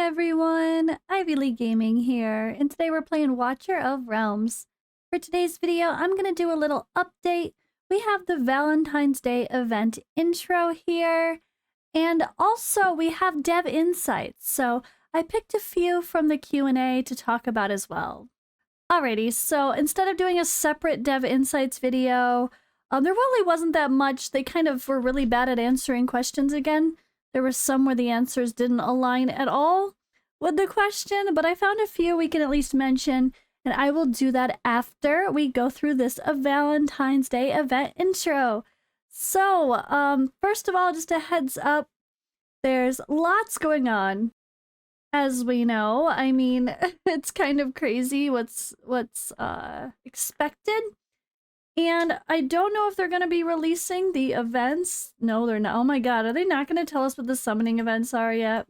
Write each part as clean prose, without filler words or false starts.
everyone, Ivy League Gaming here, and today we're playing Watcher of Realms. For today's video, I'm going to do a little update. We have the Valentine's Day event intro here, and also we have dev insights, so I picked a few from the Q&A to talk about as well. Alrighty, so instead of doing a separate dev insights video, there really wasn't that much. They kind of were really bad at answering questions again. There were some where the answers didn't align at all with the question, but I found a few we can at least mention, and I will do that after we go through this Valentine's Day event intro. So, first of all, just a heads up, there's lots going on, as we know. I mean, it's kind of crazy what's expected. And I don't know if they're going to be releasing the events. No, they're not. Oh my god, are they not going to tell us what the summoning events are yet?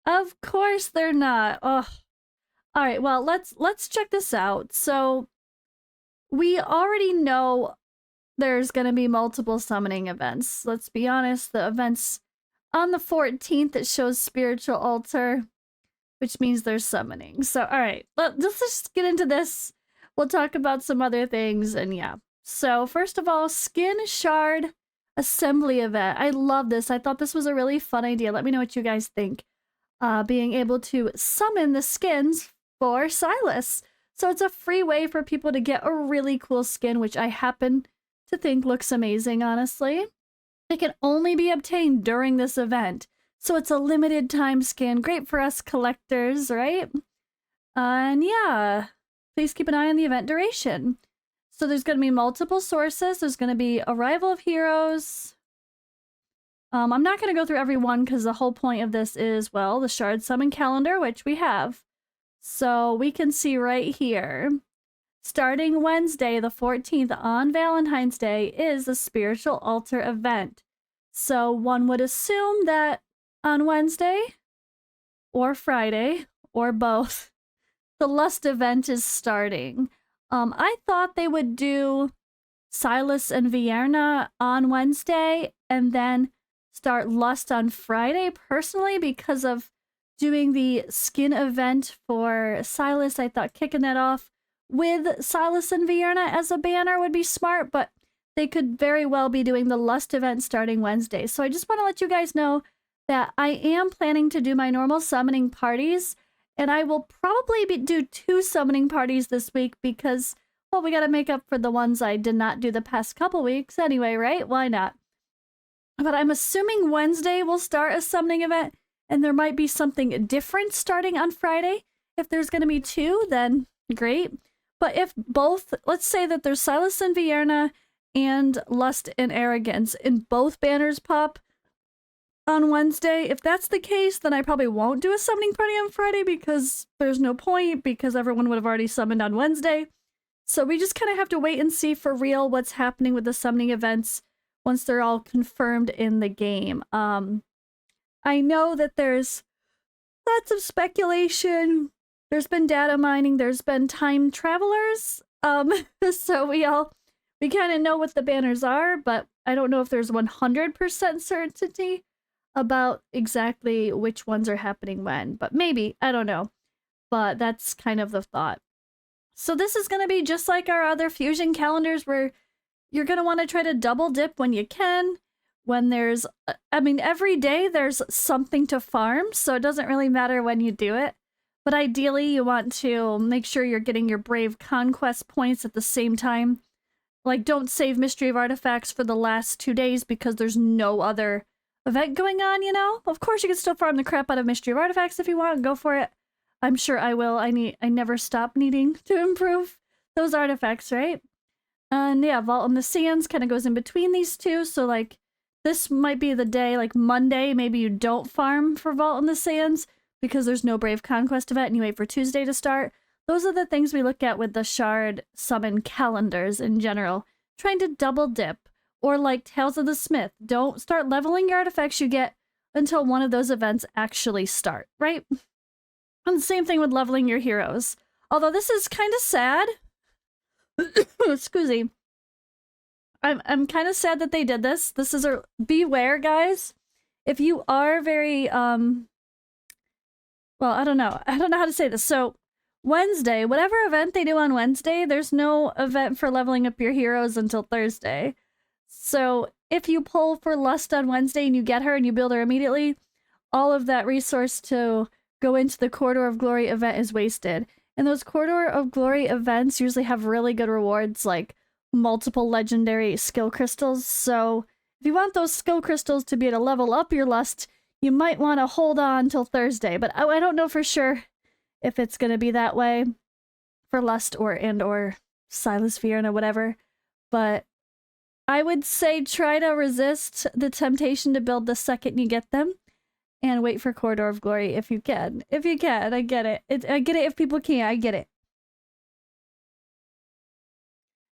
Of course they're not. Oh. All right, well, let's check this out. So, we already know there's going to be multiple summoning events. Let's be honest, the events on the 14th, it shows Spiritual Altar, which means there's summoning. So, all right, let's just get into this. We'll talk about some other things, and yeah. So, first of all, Skin Shard Assembly Event. I love this. I thought this was a really fun idea. Let me know what you guys think. Being able to summon the skins for Silas. So, it's a free way for people to get a really cool skin, which I happen to think looks amazing, honestly. It can only be obtained during this event. So, it's a limited time skin. Great for us collectors, right? And yeah. Please keep an eye on the event duration. So there's going to be multiple sources. There's going to be Arrival of Heroes. I'm not going to go through every one because the whole point of this is, well, the Shard Summon Calendar, which we have. So we can see right here, starting Wednesday the 14th on Valentine's Day is the Spiritual Altar event. So one would assume that on Wednesday or Friday or both, the Lust event is starting. I thought they would do Silas and Vienna on Wednesday and then start Lust on Friday, personally, because of doing the skin event for Silas. I thought kicking that off with Silas and Vienna as a banner would be smart, but they could very well be doing the Lust event starting Wednesday. So I just want to let you guys know that I am planning to do my normal summoning parties. And I will probably do 2 summoning parties this week because, well, we gotta make up for the ones I did not do the past couple weeks anyway, right? Why not? But I'm assuming Wednesday will start a summoning event, and there might be something different starting on Friday. If there's gonna be 2, then great. But if both, let's say that there's Silas and Vienna and Lust and Arrogance, and both banners pop on Wednesday, if that's the case, then I probably won't do a summoning party on Friday because there's no point, because everyone would have already summoned on Wednesday. So we just kind of have to wait and see for real what's happening with the summoning events once they're all confirmed in the game. I know that there's lots of speculation. There's been data mining. There's been time travelers. So we kind of know what the banners are, but I don't know if there's 100% certainty about exactly which ones are happening when, but maybe, I don't know. But that's kind of the thought. So this is going to be just like our other fusion calendars where you're going to want to try to double dip when you can. When there's, I mean, every day there's something to farm, so it doesn't really matter when you do it. But ideally, you want to make sure you're getting your Brave Conquest points at the same time. Like, don't save Mystery of Artifacts for the last 2 days because there's no other event going on, you know? Of course, you can still farm the crap out of Mystery of Artifacts if you want. Go for it. I'm sure I will. I never stop needing to improve those artifacts, right? And yeah, Vault on the Sands kind of goes in between these two. So, like, this might be the day, like Monday, maybe you don't farm for Vault on the Sands because there's no Brave Conquest event and you wait for Tuesday to start. Those are the things we look at with the Shard Summon calendars in general. Trying to double dip. Or like Tales of the Smith, don't start leveling your artifacts you get until one of those events actually start, right? And the same thing with leveling your heroes. Although this is kind of sad. Excuse me. I'm kind of sad that they did this. This is a beware, guys. If you are very well, I don't know. I don't know how to say this. So Wednesday, whatever event they do on Wednesday, there's no event for leveling up your heroes until Thursday. So if you pull for Lust on Wednesday and you get her and you build her immediately, all of that resource to go into the Corridor of Glory event is wasted. And those Corridor of Glory events usually have really good rewards, like multiple legendary skill crystals. So if you want those skill crystals to be able to level up your Lust, you might want to hold on till Thursday. But I don't know for sure if it's going to be that way for Lust or Silas Fiona, whatever. But I would say try to resist the temptation to build the second you get them. And wait for Corridor of Glory if you can. If you can, I get it. I get it if people can't, I get it.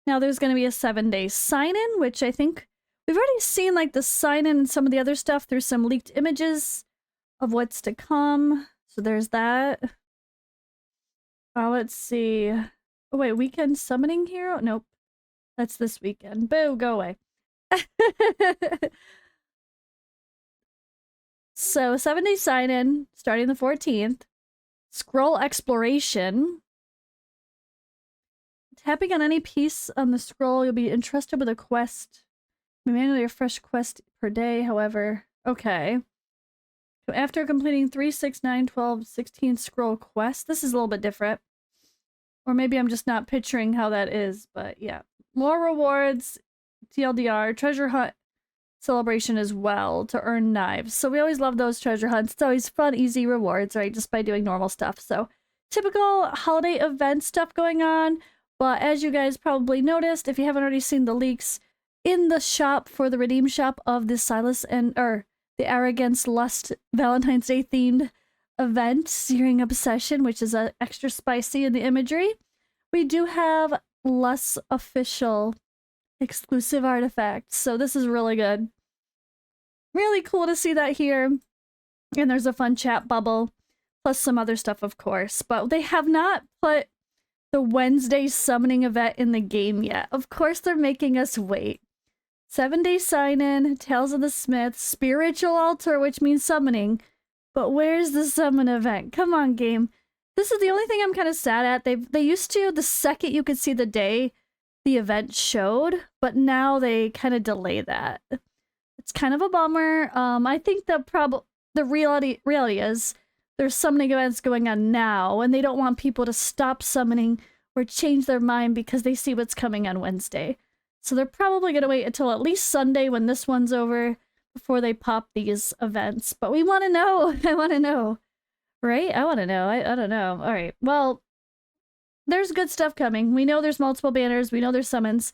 Now there's going to be a 7-day sign-in, which I think we've already seen like the sign-in and some of the other stuff through some leaked images of what's to come. So there's that. Let's see. Oh wait, weekend summoning hero? Nope. That's this weekend. Boo, go away. So 7-day sign-in starting the 14th. Scroll exploration. Tapping on any piece on the scroll, you'll be entrusted with a quest. Manually a fresh quest per day, however. Okay. So after completing 3, 6, 9, 12, 16 scroll quests, this is a little bit different. Or maybe I'm just not picturing how that is, but yeah. More rewards, TLDR, treasure hunt celebration as well to earn knives. So we always love those treasure hunts. It's always fun, easy rewards, right? Just by doing normal stuff. So typical holiday event stuff going on. But as you guys probably noticed, if you haven't already seen the leaks, in the shop for the redeem shop of the Silas and the Arrogance Lust Valentine's Day themed event, Searing Obsession, which is extra spicy in the imagery, we do have less official exclusive artifacts. So this is really good. Really cool to see that here. And there's a fun chat bubble, plus some other stuff, of course. But they have not put the Wednesday summoning event in the game yet. Of course, they're making us wait. 7-day sign-in, Tales of the Smith, Spiritual Altar, which means summoning. But where's the summon event? Come on, game. This is the only thing I'm kind of sad at. They used to, the second you could see the day the event showed, but now they kind of delay that. It's kind of a bummer. I think the reality is there's summoning events going on now, and they don't want people to stop summoning or change their mind because they see what's coming on Wednesday. So they're probably going to wait until at least Sunday when this one's over before they pop these events. But we want to know. I want to know. Right? I want to know. I don't know. All right. Well, there's good stuff coming. We know there's multiple banners. We know there's summons.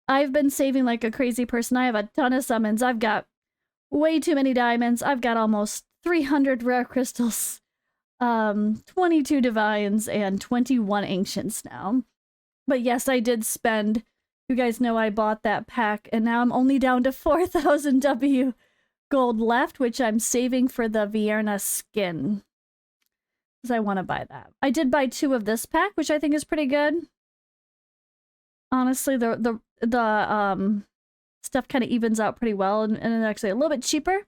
I've been saving like a crazy person. I have a ton of summons. I've got way too many diamonds. I've got almost 300 rare crystals, 22 divines, and 21 ancients now. But yes, I did spend. You guys know I bought that pack, and now I'm only down to 4,000 W gold left, which I'm saving for the Vierna skin. Because I want to buy that. I did buy 2 of this pack, which I think is pretty good. Honestly, the stuff kind of evens out pretty well, and it's actually a little bit cheaper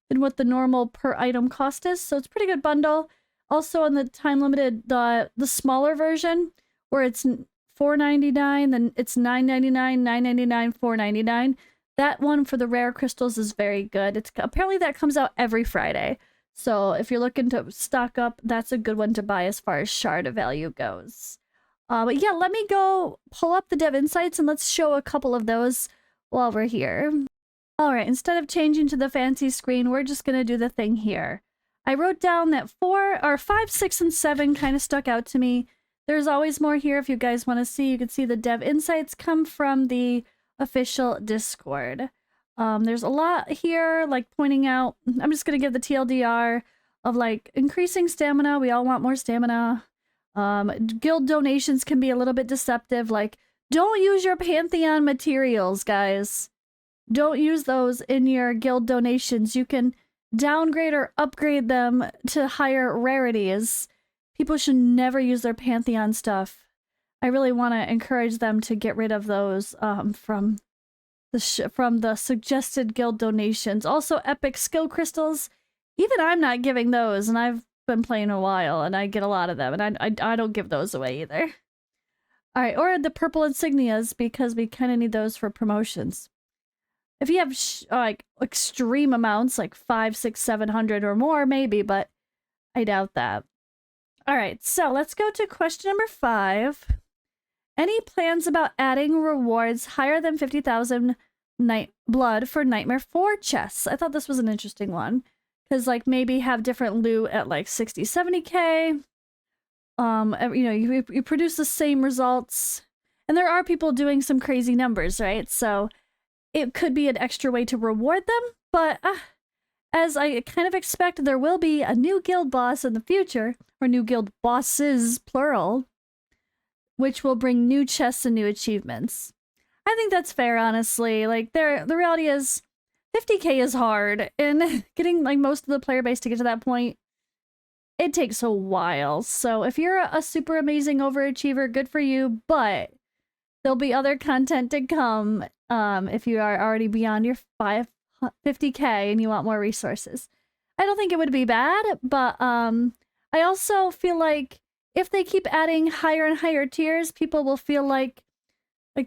than what the normal per item cost is. So it's a pretty good bundle. Also on the time limited, the smaller version, where it's $4.99, then it's $9.99, $9.99, $4.99. That one for the rare crystals is very good. Apparently that comes out every Friday. So if you're looking to stock up, that's a good one to buy as far as shard value goes. But yeah, let me go pull up the dev insights and let's show a couple of those while we're here. All right, instead of changing to the fancy screen, we're just going to do the thing here. I wrote down that 5, 6, and 7 kind of stuck out to me. There's always more here if you guys want to see. You can see the dev insights come from the official Discord. There's a lot here, like pointing out, I'm just going to give the TLDR of like increasing stamina. We all want more stamina. Guild donations can be a little bit deceptive. Like, don't use your Pantheon materials, guys. Don't use those in your guild donations. You can downgrade or upgrade them to higher rarities. People should never use their Pantheon stuff. I really want to encourage them to get rid of those from the suggested guild donations. Also, epic skill crystals. Even I'm not giving those, and I've been playing a while, and I get a lot of them, and I don't give those away either. All right, or the purple insignias, because we kind of need those for promotions. If you have like extreme amounts, like 500, 600, 700 or more, maybe, but I doubt that. All right, so let's go to question number 5. Any plans about adding rewards higher than 50,000 blood for Nightmare 4 chests? I thought this was an interesting one. Because, like, maybe have different loot at, like, 60, 70k. You know, you produce the same results. And there are people doing some crazy numbers, right? So it could be an extra way to reward them. But as I kind of expect, there will be a new guild boss in the future. Or new guild bosses, plural. Which will bring new chests and new achievements. I think that's fair, honestly. Like, the reality is, 50k is hard, and getting, like, most of the player base to get to that point, it takes a while. So if you're a super amazing overachiever, good for you, but there'll be other content to come if you are already beyond your 50k and you want more resources. I don't think it would be bad, but I also feel like if they keep adding higher and higher tiers, people will feel like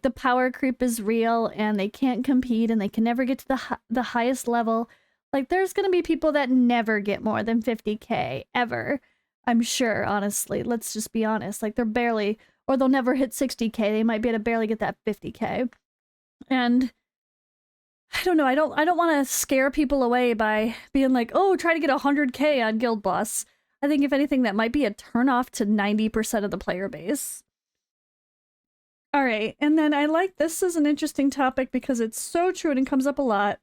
the power creep is real and they can't compete and they can never get to the highest level. Like, there's going to be people that never get more than 50k ever. I'm sure, honestly. Let's just be honest. Like, they're barely, or they'll never hit 60k. They might be able to barely get that 50k. And I don't know. I don't want to scare people away by being like, oh, try to get 100k on Guild Boss. I think, if anything, that might be a turnoff to 90% of the player base. All right, and then I like this is an interesting topic because it's so true and it comes up a lot.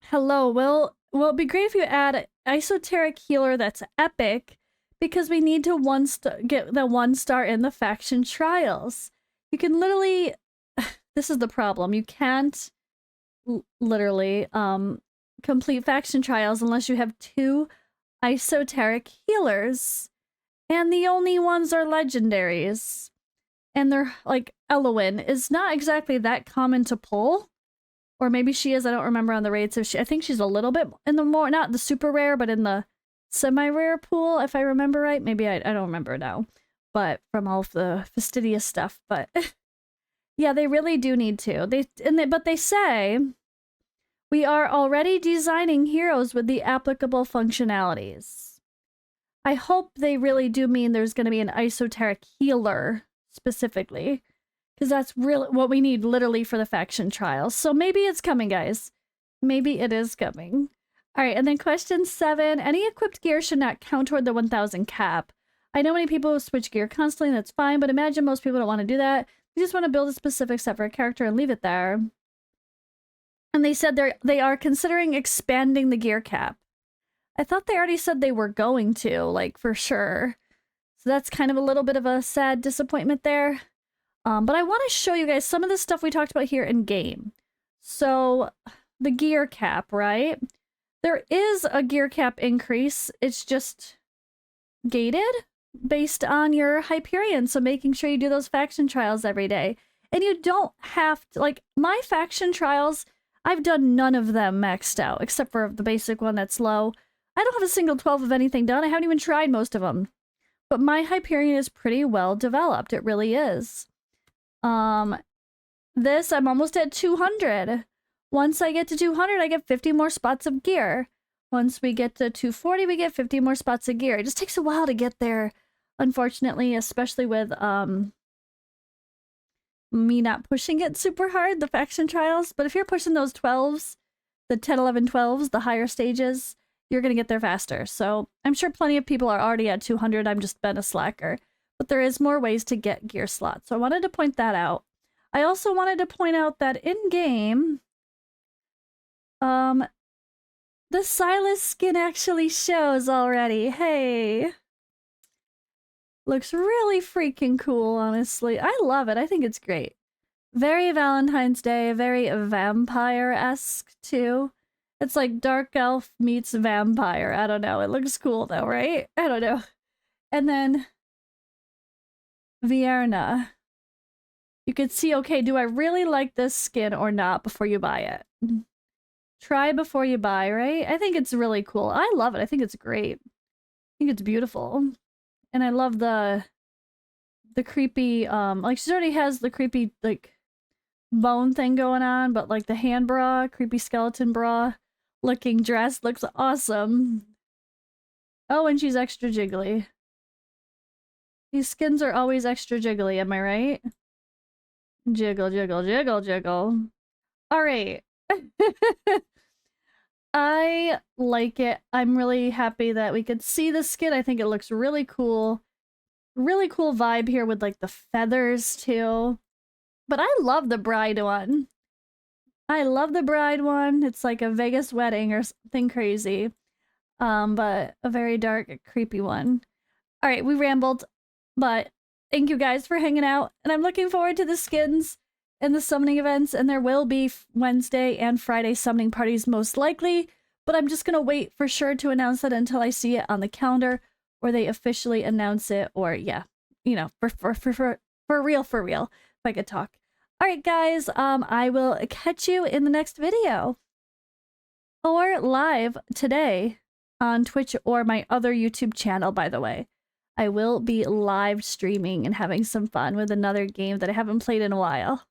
Hello, well, it'd be great if you add esoteric healer that's epic because we need to get the 1-star in the faction trials. You can literally, this is the problem, you can't literally complete faction trials unless you have 2 esoteric healers, and the only ones are legendaries. And they're, like, Elowen is not exactly that common to pull. Or maybe she is, I don't remember on the raids. I think she's a little bit in the more, not the super rare, but in the semi-rare pool, if I remember right. Maybe I don't remember now. But from all of the fastidious stuff. But yeah, they really do need to. But they say, we are already designing heroes with the applicable functionalities. I hope they really do mean there's going to be an esoteric healer specifically, because that's really what we need literally for the faction trials. So maybe it's coming, guys. Maybe it is coming. All right, and then question 7. Any equipped gear should not count toward the 1,000 cap. I know many people switch gear constantly, that's fine, but imagine most people don't want to do that. You just want to build a specific set for a character and leave it there. And they said they are considering expanding the gear cap. I thought they already said they were going to, like, for sure. So that's kind of a little bit of a sad disappointment there. But I want to show you guys some of the stuff we talked about here in game. So the gear cap, right? There is a gear cap increase. It's just gated based on your Hyperion. So making sure you do those faction trials every day. And you don't have to, like, my faction trials, I've done none of them maxed out, except for the basic one that's low. I don't have a single 12 of anything done. I haven't even tried most of them. But my Hyperion is pretty well developed. It really is. This, I'm almost at 200. Once I get to 200, I get 50 more spots of gear. Once we get to 240, we get 50 more spots of gear. It just takes a while to get there, unfortunately, especially with me not pushing it super hard, the faction trials. But if you're pushing those 12s, the 10, 11, 12s, the higher stages, you're going to get there faster. So I'm sure plenty of people are already at 200. I'm just been a slacker. But there is more ways to get gear slots. So I wanted to point that out. I also wanted to point out that in-game, the Silas skin actually shows already. Hey! Looks really freaking cool, honestly. I love it. I think it's great. Very Valentine's Day, very vampire-esque, too. It's like Dark Elf meets vampire. I don't know. It looks cool, though, right? I don't know. And then Vierna. You can see, okay, do I really like this skin or not before you buy it? Try before you buy, right? I think it's really cool. I love it. I think it's great. think it's beautiful. And I love the creepy, like she already has the creepy, like, bone thing going on, but like the hand bra, creepy skeleton bra looking dress looks awesome. Oh, and she's extra jiggly. These skins are always extra jiggly, am I right? Jiggle, jiggle, jiggle, jiggle. Alright. I like it. I'm really happy that we could see the skin. I think it looks really cool. Really cool vibe here with like the feathers too. But I love the bride one. I love the bride one. It's like a Vegas wedding or something crazy. But a very dark, creepy one. All right, we rambled, but thank you guys for hanging out. And I'm looking forward to the skins and the summoning events. And there will be Wednesday and Friday summoning parties most likely. But I'm just going to wait for sure to announce that until I see it on the calendar or they officially announce it. Or yeah, you know, for real, if I could talk. All right, guys, I will catch you in the next video. Or live today on Twitch or my other YouTube channel, by the way. I will be live streaming and having some fun with another game that I haven't played in a while.